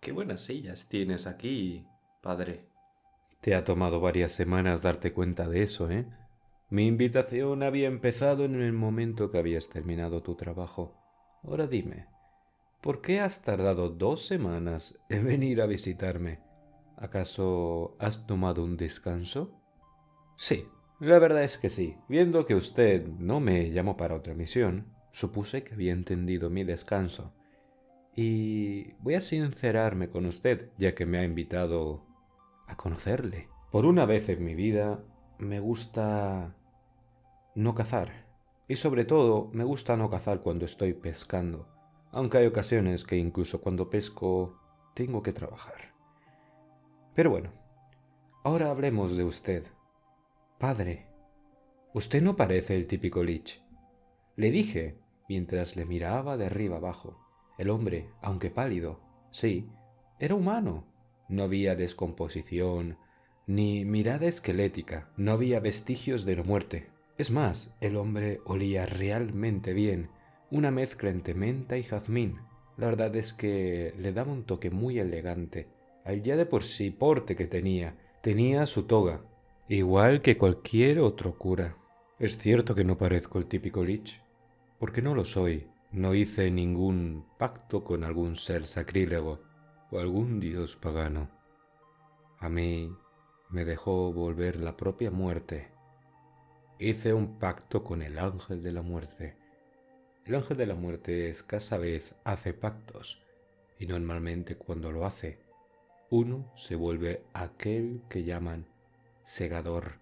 qué buenas sillas tienes aquí, padre. Te ha tomado varias semanas darte cuenta de eso, ¿eh? Mi invitación había empezado en el momento que habías terminado tu trabajo. Ahora dime, ¿por qué has tardado 2 semanas en venir a visitarme? ¿Acaso has tomado un descanso? Sí, la verdad es que sí. Viendo que usted no me llamó para otra misión, supuse que había entendido mi descanso. Y voy a sincerarme con usted, ya que me ha invitado a conocerle. Por una vez en mi vida me gusta no cazar. Y sobre todo me gusta no cazar cuando estoy pescando, aunque hay ocasiones que incluso cuando pesco tengo que trabajar. Pero bueno, ahora hablemos de usted. Padre, usted no parece el típico Lich. Le dije, mientras le miraba de arriba abajo. El hombre, aunque pálido, sí, era humano. No había descomposición, ni mirada esquelética, no había vestigios de la muerte. Es más, el hombre olía realmente bien, una mezcla entre menta y jazmín. La verdad es que le daba un toque muy elegante. Al ya de por sí porte que tenía su toga, igual que cualquier otro cura. Es cierto que no parezco el típico Lich, porque no lo soy. No hice ningún pacto con algún ser sacrílego o algún dios pagano. A mí me dejó volver la propia muerte. Hice un pacto con el ángel de la muerte. El ángel de la muerte escasa vez hace pactos, y normalmente cuando lo hace, uno se vuelve aquel que llaman segador.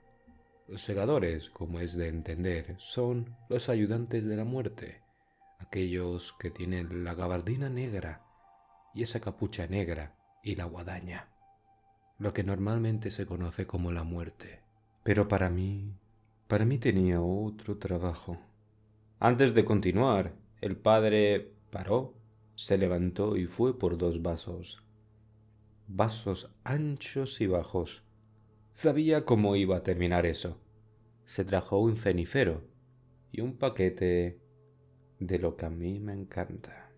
Los segadores, como es de entender, son los ayudantes de la muerte, aquellos que tienen la gabardina negra y esa capucha negra y la guadaña, lo que normalmente se conoce como la muerte. Pero para mí tenía otro trabajo. Antes de continuar, el padre paró, se levantó y fue por 2 vasos. Vasos anchos y bajos. Sabía cómo iba a terminar eso. Se trajo un cenicero y un paquete de lo que a mí me encanta.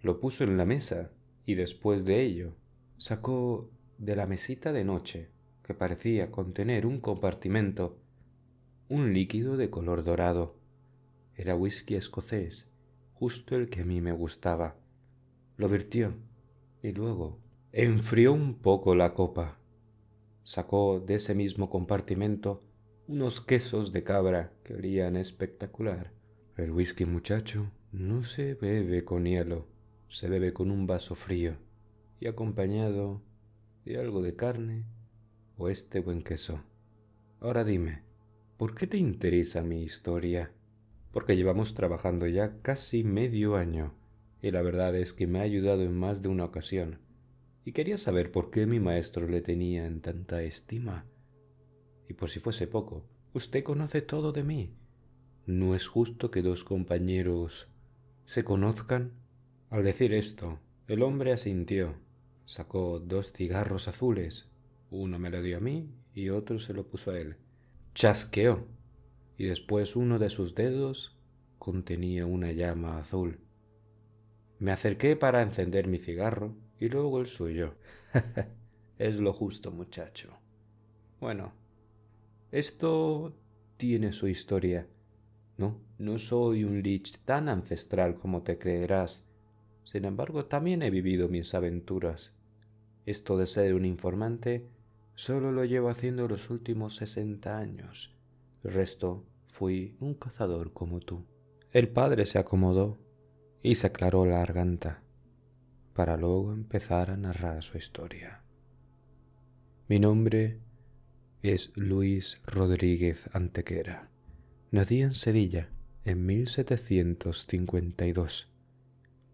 Lo puso en la mesa y después de ello sacó de la mesita de noche, que parecía contener un compartimento, un líquido de color dorado. Era whisky escocés, justo el que a mí me gustaba. Lo vertió y luego enfrió un poco la copa. Sacó de ese mismo compartimento unos quesos de cabra que olían espectacular. El whisky, muchacho, no se bebe con hielo, se bebe con un vaso frío y acompañado de algo de carne o este buen queso. Ahora dime, ¿por qué te interesa mi historia? Porque llevamos trabajando ya casi medio año y la verdad es que me ha ayudado en más de una ocasión y quería saber por qué mi maestro le tenía en tanta estima. Y por si fuese poco, usted conoce todo de mí. ¿No es justo que dos compañeros se conozcan? Al decir esto, el hombre asintió. Sacó 2 cigarros azules. Uno me lo dio a mí y otro se lo puso a él. Chasqueó, y después uno de sus dedos contenía una llama azul. Me acerqué para encender mi cigarro y luego el suyo. Es lo justo, muchacho. Bueno, esto tiene su historia. No, no soy un lich tan ancestral como te creerás. Sin embargo, también he vivido mis aventuras. Esto de ser un informante solo lo llevo haciendo los últimos 60 años. El resto fui un cazador como tú. El padre se acomodó y se aclaró la garganta para luego empezar a narrar su historia. Mi nombre es Luis Rodríguez Antequera. Nací en Sevilla en 1752,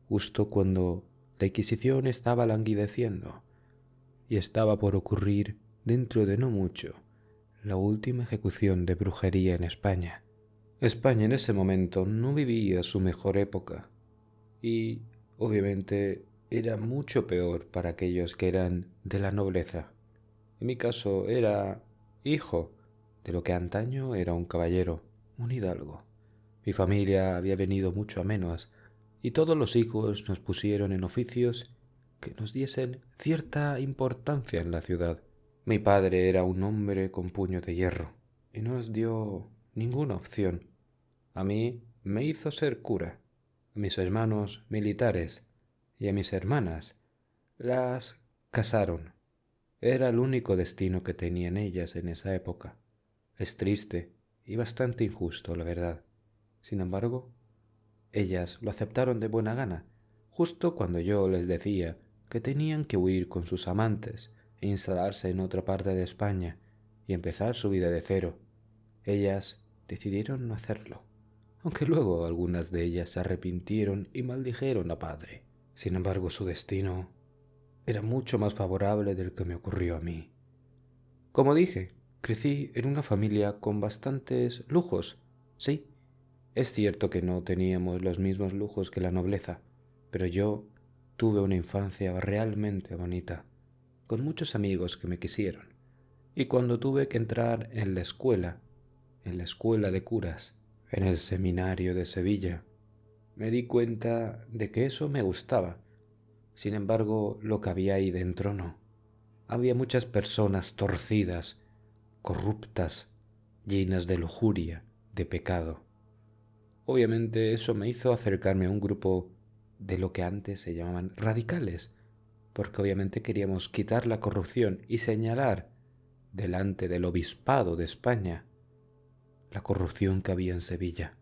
justo cuando la Inquisición estaba languideciendo y estaba por ocurrir dentro de no mucho la última ejecución de brujería en España. España en ese momento no vivía su mejor época y obviamente era mucho peor para aquellos que eran de la nobleza. En mi caso era hijo de lo que antaño era un caballero, un hidalgo. Mi familia había venido mucho a menos y todos los hijos nos pusieron en oficios que nos diesen cierta importancia en la ciudad. Mi padre era un hombre con puño de hierro y no nos dio ninguna opción. A mí me hizo ser cura, a mis hermanos militares y a mis hermanas las casaron. Era el único destino que tenían ellas en esa época. Es triste y bastante injusto, la verdad. Sin embargo, ellas lo aceptaron de buena gana, justo cuando yo les decía que tenían que huir con sus amantes e instalarse en otra parte de España y empezar su vida de cero. Ellas decidieron no hacerlo, aunque luego algunas de ellas se arrepintieron y maldijeron a padre. Sin embargo, su destino era mucho más favorable del que me ocurrió a mí. Como dije, crecí en una familia con bastantes lujos. Sí, es cierto que no teníamos los mismos lujos que la nobleza, pero yo tuve una infancia realmente bonita, con muchos amigos que me quisieron. Y cuando tuve que entrar en la escuela de curas, en el seminario de Sevilla, me di cuenta de que eso me gustaba. Sin embargo, lo que había ahí dentro no. Había muchas personas torcidas, corruptas, llenas de lujuria, de pecado. Obviamente eso me hizo acercarme a un grupo de lo que antes se llamaban radicales, porque obviamente queríamos quitar la corrupción y señalar delante del obispado de España la corrupción que había en Sevilla.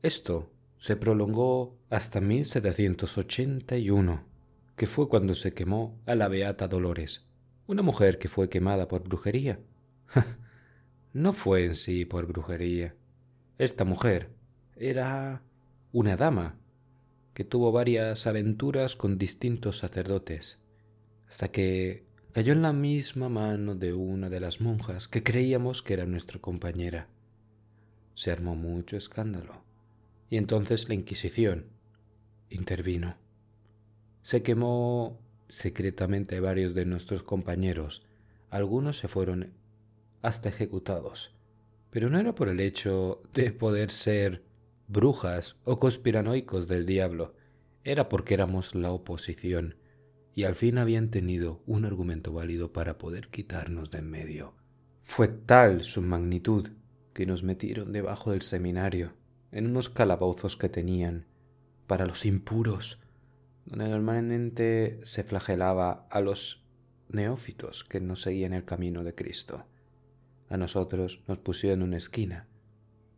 Esto se prolongó hasta 1781, que fue cuando se quemó a la Beata Dolores, una mujer que fue quemada por brujería. No fue en sí por brujería. Esta mujer era una dama que tuvo varias aventuras con distintos sacerdotes, hasta que cayó en la misma mano de una de las monjas que creíamos que era nuestra compañera. Se armó mucho escándalo, y entonces la Inquisición intervino. Se quemó secretamente a varios de nuestros compañeros. Algunos se fueron hasta ejecutados, pero no era por el hecho de poder ser brujas o conspiranoicos del diablo, era porque éramos la oposición y al fin habían tenido un argumento válido para poder quitarnos de en medio. Fue tal su magnitud que nos metieron debajo del seminario, en unos calabozos que tenían para los impuros, donde normalmente se flagelaba a los neófitos que no seguían el camino de Cristo. A nosotros nos pusieron en una esquina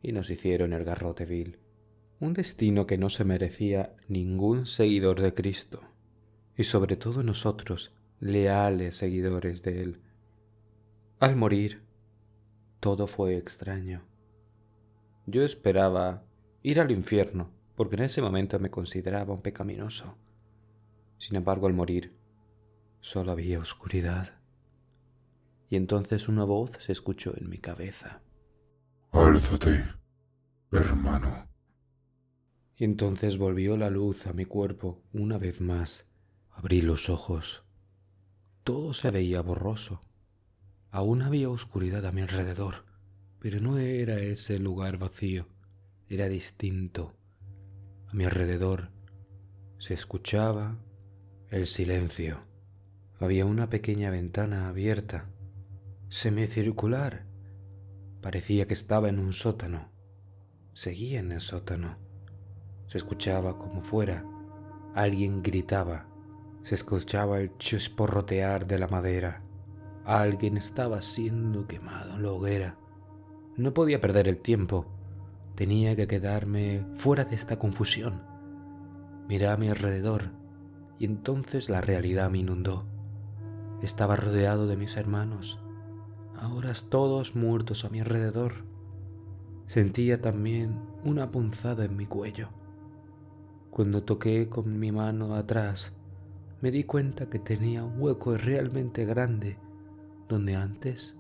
y nos hicieron el garrote vil, un destino que no se merecía ningún seguidor de Cristo, y sobre todo nosotros, leales seguidores de Él. Al morir, todo fue extraño. Yo esperaba ir al infierno, porque en ese momento me consideraba un pecaminoso. Sin embargo, al morir, solo había oscuridad. Y entonces una voz se escuchó en mi cabeza. Álzate, hermano. Y entonces volvió la luz a mi cuerpo una vez más. Abrí los ojos. Todo se veía borroso. Aún había oscuridad a mi alrededor, pero no era ese lugar vacío, era distinto. A mi alrededor se escuchaba el silencio. Había una pequeña ventana abierta, semicircular. Parecía que estaba en un sótano. Seguía en el sótano. Se escuchaba como fuera. Alguien gritaba. Se escuchaba el chisporrotear de la madera. Alguien estaba siendo quemado en la hoguera. No podía perder el tiempo. Tenía que quedarme fuera de esta confusión. Miré a mi alrededor y entonces la realidad me inundó. Estaba rodeado de mis hermanos, ahora todos muertos a mi alrededor. Sentía también una punzada en mi cuello. Cuando toqué con mi mano atrás, me di cuenta que tenía un hueco realmente grande donde antes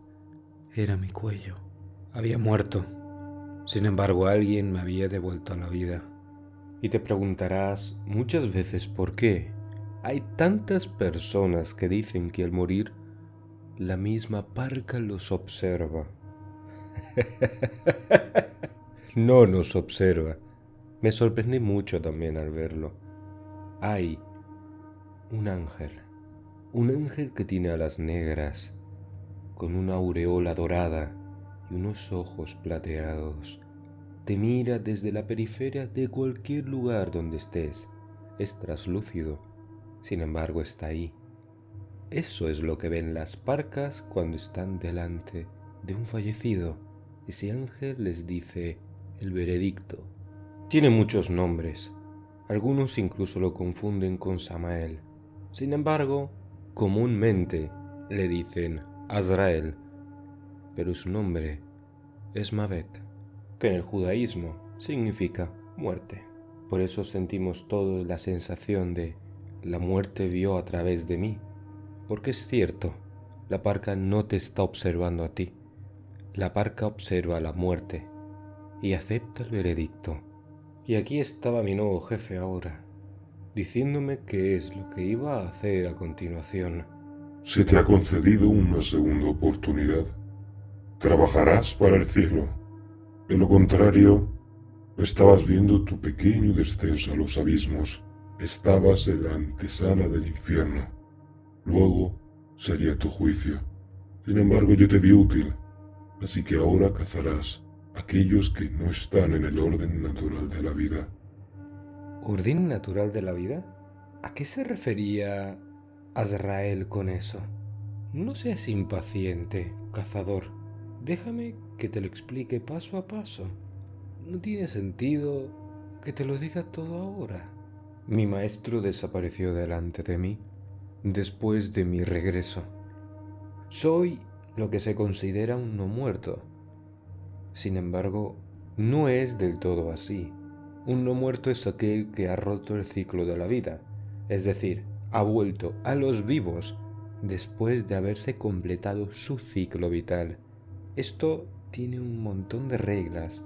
era mi cuello. Había muerto. Sin embargo, alguien me había devuelto a la vida. Y te preguntarás muchas veces por qué hay tantas personas que dicen que al morir la misma parca los observa. No nos observa. Me sorprendí mucho también al verlo. Hay un ángel. Un ángel que tiene alas negras, con una aureola dorada y unos ojos plateados. Te mira desde la periferia de cualquier lugar donde estés. Es traslúcido, sin embargo está ahí. Eso es lo que ven las parcas cuando están delante de un fallecido. Ese ángel les dice el veredicto. Tiene muchos nombres. Algunos incluso lo confunden con Samael. Sin embargo, comúnmente le dicen Azrael, pero su nombre es Mavet, que en el judaísmo significa muerte. Por eso sentimos todos la sensación de la muerte vio a través de mí, porque es cierto, la parca no te está observando a ti, la parca observa a la muerte y acepta el veredicto. Y aquí estaba mi nuevo jefe ahora, diciéndome qué es lo que iba a hacer a continuación. Se te ha concedido una segunda oportunidad. Trabajarás para el cielo. De lo contrario, estabas viendo tu pequeño descenso a los abismos. Estabas en la antesala del infierno. Luego sería tu juicio. Sin embargo, yo te vi útil, así que ahora cazarás a aquellos que no están en el orden natural de la vida. ¿Orden natural de la vida? ¿A qué se refería Azrael con eso? No seas impaciente, cazador. Déjame que te lo explique paso a paso. No tiene sentido que te lo diga todo ahora. Mi maestro desapareció delante de mí después de mi regreso. Soy lo que se considera un no muerto. Sin embargo, no es del todo así. Un no muerto es aquel que ha roto el ciclo de la vida, es decir, ha vuelto a los vivos después de haberse completado su ciclo vital. Esto tiene un montón de reglas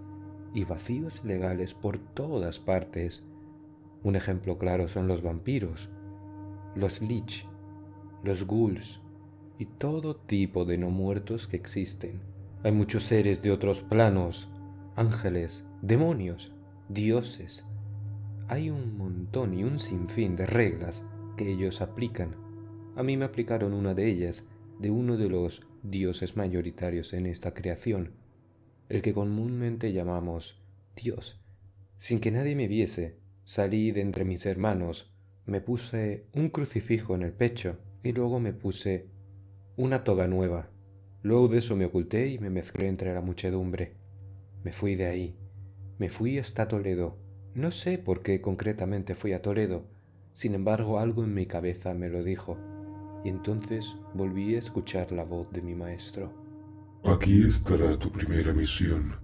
y vacíos legales por todas partes. Un ejemplo claro son los vampiros, los lich, los ghouls y todo tipo de no muertos que existen. Hay muchos seres de otros planos, ángeles, demonios, dioses. Hay un montón y un sinfín de reglas que ellos aplican. A mí me aplicaron una de ellas, de uno de los dioses mayoritarios en esta creación, el que comúnmente llamamos Dios. Sin que nadie me viese, salí de entre mis hermanos, me puse un crucifijo en el pecho y luego me puse una toga nueva. Luego de eso me oculté y me mezclé entre la muchedumbre. Me fui de ahí. Me fui hasta Toledo. No sé por qué concretamente fui a Toledo. Sin embargo, algo en mi cabeza me lo dijo. Y entonces volví a escuchar la voz de mi maestro. Aquí estará tu primera misión.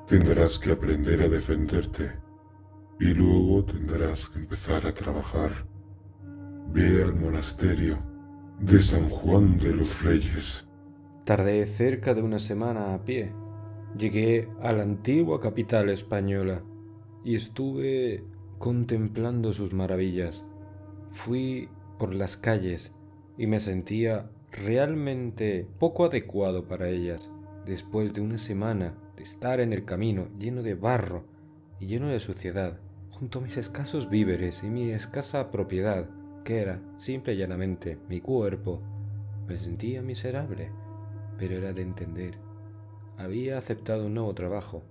Tendrás que aprender a defenderte y luego tendrás que empezar a trabajar. Ve al monasterio de San Juan de los Reyes. Tardé cerca de una semana a pie. Llegué a la antigua capital española y estuve contemplando sus maravillas. Fui por las calles y me sentía realmente poco adecuado para ellas, después de una semana de estar en el camino lleno de barro y lleno de suciedad, junto a mis escasos víveres y mi escasa propiedad, que era, simple y llanamente, mi cuerpo. Me sentía miserable, pero era de entender. Había aceptado un nuevo trabajo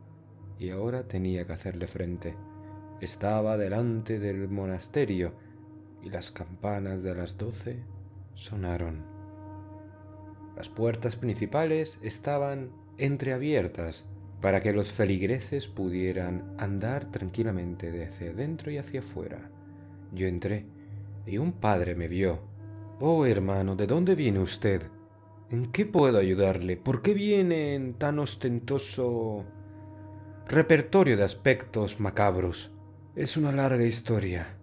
y ahora tenía que hacerle frente. Estaba delante del monasterio y las campanas de las 12 sonaron. Las puertas principales estaban entreabiertas para que los feligreses pudieran andar tranquilamente de hacia dentro y hacia afuera. Yo entré y un padre me vio. «Oh, hermano, ¿de dónde viene usted? ¿En qué puedo ayudarle? ¿Por qué viene en tan ostentoso repertorio de aspectos macabros? Es una larga historia.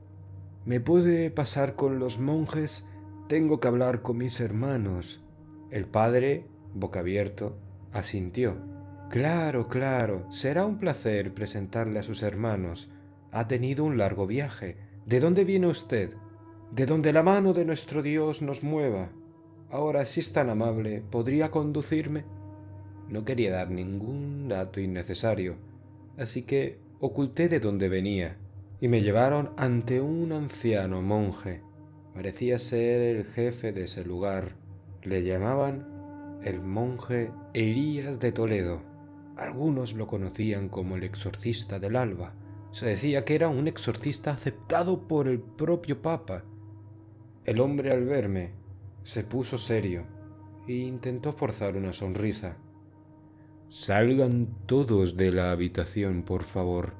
¿Me puede pasar con los monjes? Tengo que hablar con mis hermanos». El padre, boca abierto, asintió. «Claro, claro, será un placer presentarle a sus hermanos. Ha tenido un largo viaje. ¿De dónde viene usted? De donde la mano de nuestro Dios nos mueva. Ahora, si es tan amable, ¿podría conducirme?» No quería dar ningún dato innecesario, así que oculté de dónde venía, y me llevaron ante un anciano monje. Parecía ser el jefe de ese lugar. Le llamaban el monje Elías de Toledo. Algunos lo conocían como el exorcista del alba. Se decía que era un exorcista aceptado por el propio Papa. El hombre, al verme, se puso serio e intentó forzar una sonrisa. «Salgan todos de la habitación, por favor.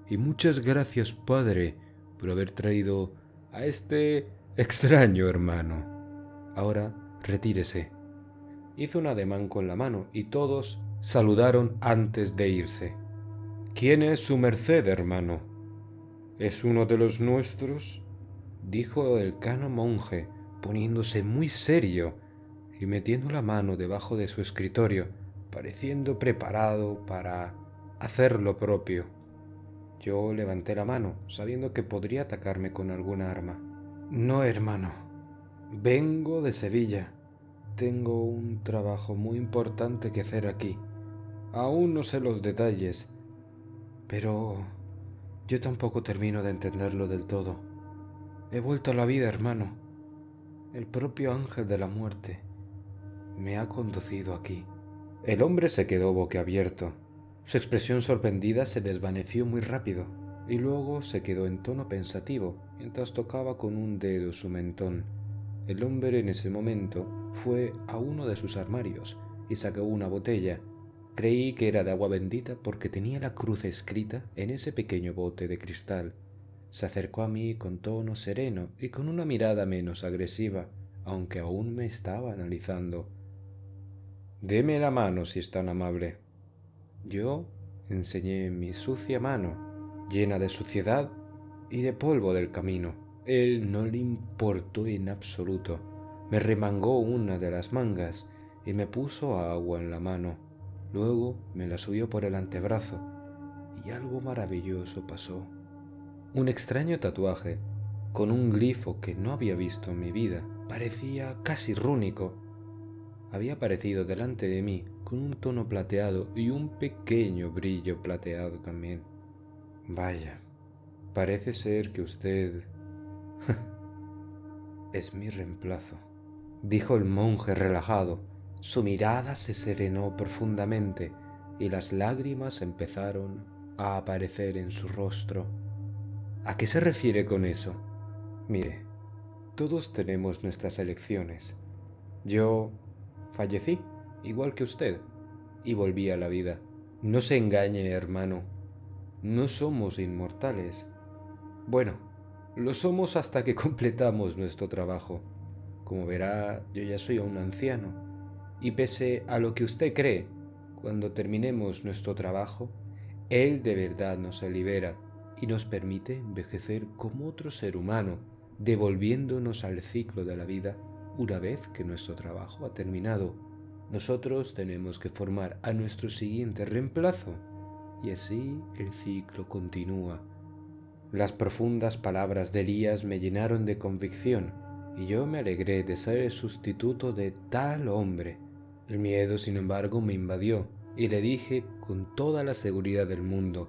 Y muchas gracias, padre, por haber traído a este extraño hermano. Ahora retírese». Hizo un ademán con la mano y todos saludaron antes de irse. «¿Quién es su merced, hermano? ¿Es uno de los nuestros?», dijo el cano monje, poniéndose muy serio y metiendo la mano debajo de su escritorio, pareciendo preparado para hacer lo propio. Yo levanté la mano, sabiendo que podría atacarme con alguna arma. «No, hermano. Vengo de Sevilla. Tengo un trabajo muy importante que hacer aquí. Aún no sé los detalles, pero yo tampoco termino de entenderlo del todo. He vuelto a la vida, hermano. El propio ángel de la muerte me ha conducido aquí». El hombre se quedó boquiabierto. Su expresión sorprendida se desvaneció muy rápido y luego se quedó en tono pensativo mientras tocaba con un dedo su mentón. El hombre en ese momento fue a uno de sus armarios y sacó una botella. Creí que era de agua bendita porque tenía la cruz escrita en ese pequeño bote de cristal. Se acercó a mí con tono sereno y con una mirada menos agresiva, aunque aún me estaba analizando. «Deme la mano si es tan amable». Yo enseñé mi sucia mano, llena de suciedad y de polvo del camino. Él no le importó en absoluto. Me remangó una de las mangas y me puso agua en la mano. Luego me la subió por el antebrazo y algo maravilloso pasó. Un extraño tatuaje con un glifo que no había visto en mi vida. Parecía casi rúnico. Había aparecido delante de mí con un tono plateado y un pequeño brillo plateado también. «Vaya, parece ser que usted es mi reemplazo», dijo el monje relajado. Su mirada se serenó profundamente y las lágrimas empezaron a aparecer en su rostro. «¿A qué se refiere con eso? Mire, todos tenemos nuestras elecciones. Yo fallecí, igual que usted, y volví a la vida. No se engañe, hermano. No somos inmortales. Bueno, lo somos hasta que completamos nuestro trabajo. Como verá, yo ya soy un anciano. Y pese a lo que usted cree, cuando terminemos nuestro trabajo, Él de verdad nos libera y nos permite envejecer como otro ser humano, devolviéndonos al ciclo de la vida una vez que nuestro trabajo ha terminado. Nosotros tenemos que formar a nuestro siguiente reemplazo y así el ciclo continúa. Las profundas palabras de Elías me llenaron de convicción y yo me alegré de ser el sustituto de tal hombre. El miedo, sin embargo, me invadió y le dije con toda la seguridad del mundo: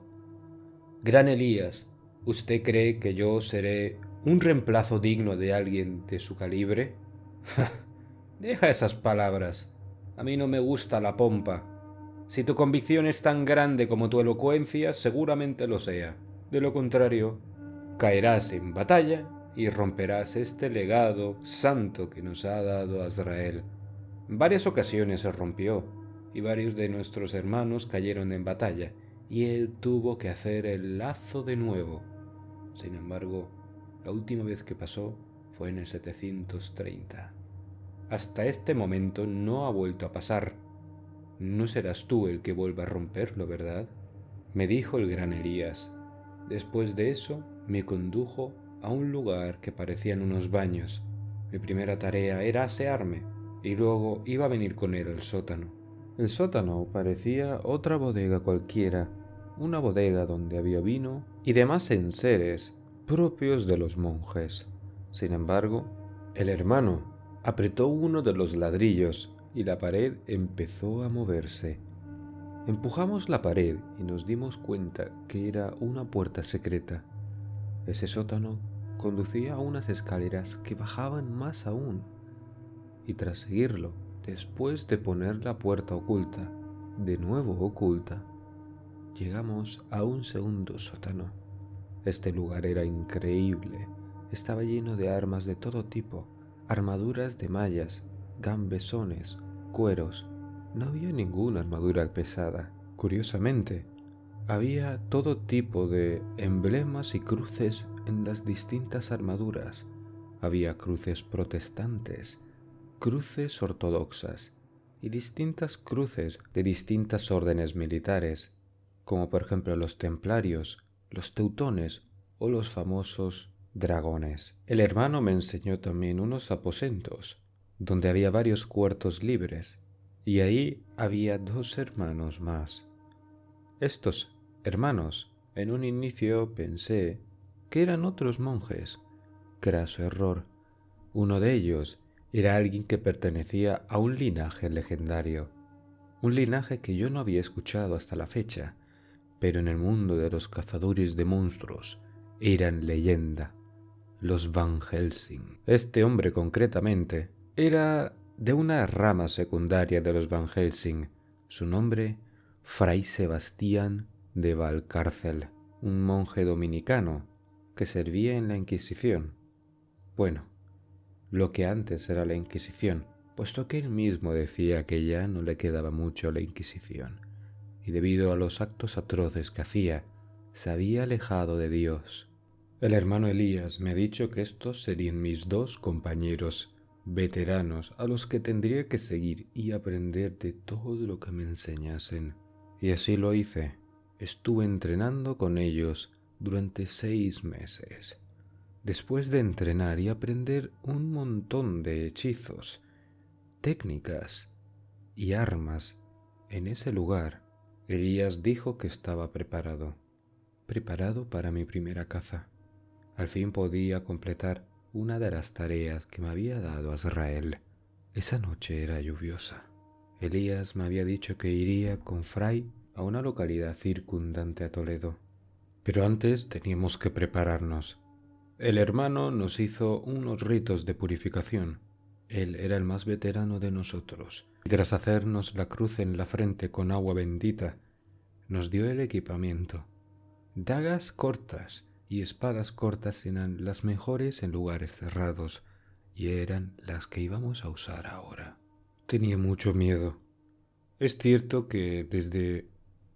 «Gran Elías, ¿usted cree que yo seré un reemplazo digno de alguien de su calibre?» «Deja esas palabras. A mí no me gusta la pompa. Si tu convicción es tan grande como tu elocuencia, seguramente lo sea. De lo contrario, caerás en batalla y romperás este legado santo que nos ha dado Azrael». En varias ocasiones se rompió, y varios de nuestros hermanos cayeron en batalla, y él tuvo que hacer el lazo de nuevo. Sin embargo, la última vez que pasó fue en el 730. Hasta este momento no ha vuelto a pasar. No serás tú el que vuelva a romperlo, ¿verdad?, me dijo el gran Elías. Después de eso, me condujo a un lugar que parecían unos baños. Mi primera tarea era asearme, y luego iba a venir con él al sótano. El sótano parecía otra bodega cualquiera, una bodega donde había vino y demás enseres propios de los monjes. Sin embargo, el hermano apretó uno de los ladrillos y la pared empezó a moverse. Empujamos la pared y nos dimos cuenta que era una puerta secreta. Ese sótano conducía a unas escaleras que bajaban más aún, y tras seguirlo, después de poner la puerta oculta, de nuevo oculta, llegamos a un segundo sótano. Este lugar era increíble. Estaba lleno de armas de todo tipo, armaduras de mallas, gambesones, cueros. No había ninguna armadura pesada. Curiosamente, había todo tipo de emblemas y cruces en las distintas armaduras. Había cruces protestantes, cruces ortodoxas y distintas cruces de distintas órdenes militares, como por ejemplo los templarios, los teutones o los famosos dragones. El hermano me enseñó también unos aposentos, donde había varios cuartos libres, y ahí había 2 hermanos más. Estos hermanos, en un inicio pensé que eran otros monjes. Craso error. Uno de ellos era alguien que pertenecía a un linaje legendario, un linaje que yo no había escuchado hasta la fecha, pero en el mundo de los cazadores de monstruos eran leyenda, los Van Helsing. Este hombre concretamente era de una rama secundaria de los Van Helsing. Su nombre, Fray Sebastián de Valcárcel, un monje dominicano que servía en la Inquisición. Bueno, lo que antes era la Inquisición, puesto que él mismo decía que ya no le quedaba mucho a la Inquisición, y debido a los actos atroces que hacía, se había alejado de Dios. El hermano Elías me ha dicho que estos serían mis 2 compañeros veteranos a los que tendría que seguir y aprender de todo lo que me enseñasen. Y así lo hice. Estuve entrenando con ellos durante 6 meses. Después de entrenar y aprender un montón de hechizos, técnicas y armas en ese lugar, Elías dijo que estaba preparado para mi primera caza. Al fin podía completar una de las tareas que me había dado Azrael. Esa noche era lluviosa. Elías me había dicho que iría con Fray a una localidad circundante a Toledo, pero antes teníamos que prepararnos. El hermano nos hizo unos ritos de purificación. Él era el más veterano de nosotros, y tras hacernos la cruz en la frente con agua bendita, nos dio el equipamiento. Dagas cortas y espadas cortas eran las mejores en lugares cerrados, y eran las que íbamos a usar ahora. Tenía mucho miedo. Es cierto que desde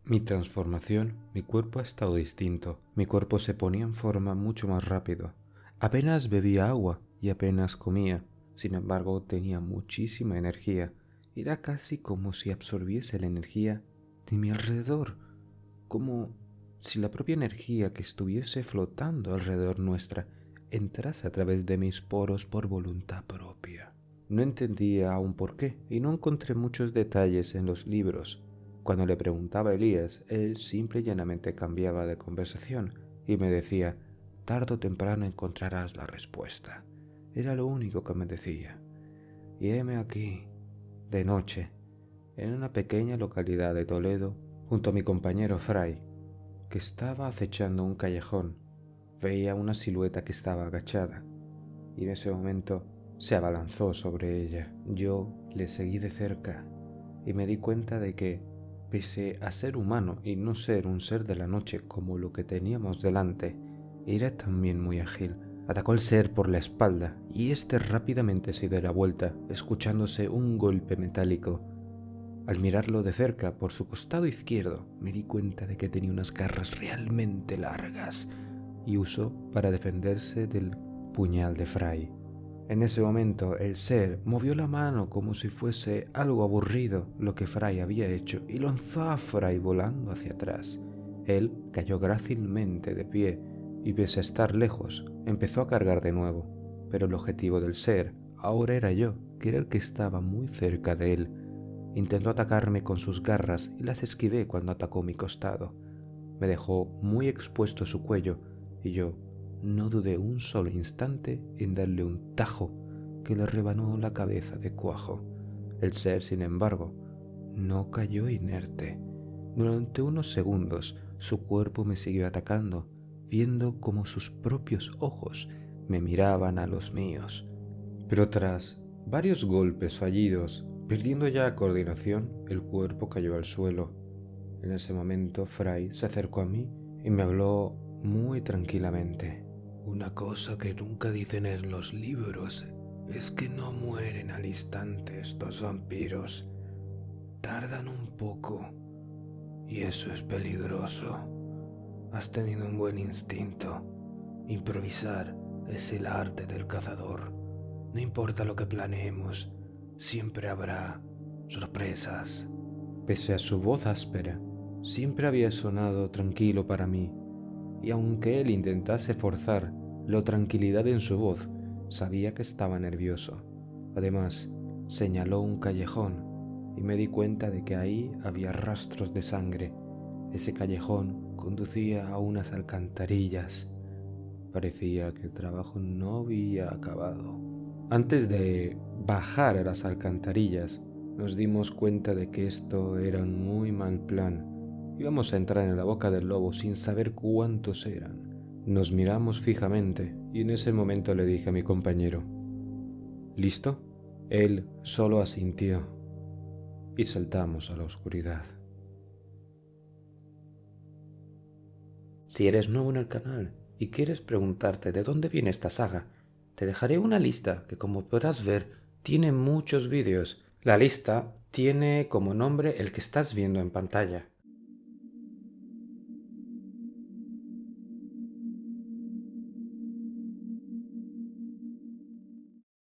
mi transformación, mi cuerpo ha estado distinto. Mi cuerpo se ponía en forma mucho más rápido. Apenas bebía agua y apenas comía. Sin embargo, tenía muchísima energía. Era casi como si absorbiese la energía de mi alrededor, como si la propia energía que estuviese flotando alrededor nuestra entrase a través de mis poros por voluntad propia. No entendía aún por qué y no encontré muchos detalles en los libros. Cuando le preguntaba a Elías, él simple y llanamente cambiaba de conversación y me decía: tarde o temprano encontrarás la respuesta. Era lo único que me decía. Y heme aquí, de noche, en una pequeña localidad de Toledo, junto a mi compañero Fray, que estaba acechando un callejón. Veía una silueta que estaba agachada, y en ese momento se abalanzó sobre ella. Yo le seguí de cerca y me di cuenta de que, pese a ser humano y no ser un ser de la noche como lo que teníamos delante, era también muy ágil. Atacó al ser por la espalda y éste rápidamente se dio la vuelta, escuchándose un golpe metálico. Al mirarlo de cerca por su costado izquierdo, me di cuenta de que tenía unas garras realmente largas y usó para defenderse del puñal de Fray. En ese momento el ser movió la mano como si fuese algo aburrido lo que Fray había hecho y lanzó a Fray volando hacia atrás. Él cayó grácilmente de pie y, pese a estar lejos, empezó a cargar de nuevo, pero el objetivo del ser ahora era yo, que era el que estaba muy cerca de él. Intentó atacarme con sus garras y las esquivé cuando atacó mi costado. Me dejó muy expuesto su cuello y yo no dudé un solo instante en darle un tajo que le rebanó la cabeza de cuajo. El ser, sin embargo, no cayó inerte. Durante unos segundos su cuerpo me siguió atacando, viendo cómo sus propios ojos me miraban a los míos. Pero tras varios golpes fallidos, perdiendo ya coordinación, el cuerpo cayó al suelo. En ese momento, Fry se acercó a mí y me habló muy tranquilamente. Una cosa que nunca dicen en los libros es que no mueren al instante estos vampiros. Tardan un poco y eso es peligroso. Has tenido un buen instinto. Improvisar es el arte del cazador. No importa lo que planeemos, siempre habrá sorpresas. Pese a su voz áspera, siempre había sonado tranquilo para mí, y aunque él intentase forzar la tranquilidad en su voz, sabía que estaba nervioso. Además, señaló un callejón y me di cuenta de que ahí había rastros de sangre. Ese callejón conducía a unas alcantarillas. Parecía que el trabajo no había acabado. Antes de bajar a las alcantarillas, nos dimos cuenta de que esto era un muy mal plan. Íbamos a entrar en la boca del lobo sin saber cuántos eran. Nos miramos fijamente y en ese momento le dije a mi compañero: ¿listo? Él solo asintió y saltamos a la oscuridad. Si eres nuevo en el canal y quieres preguntarte de dónde viene esta saga, te dejaré una lista que, como podrás ver, tiene muchos vídeos. La lista tiene como nombre el que estás viendo en pantalla.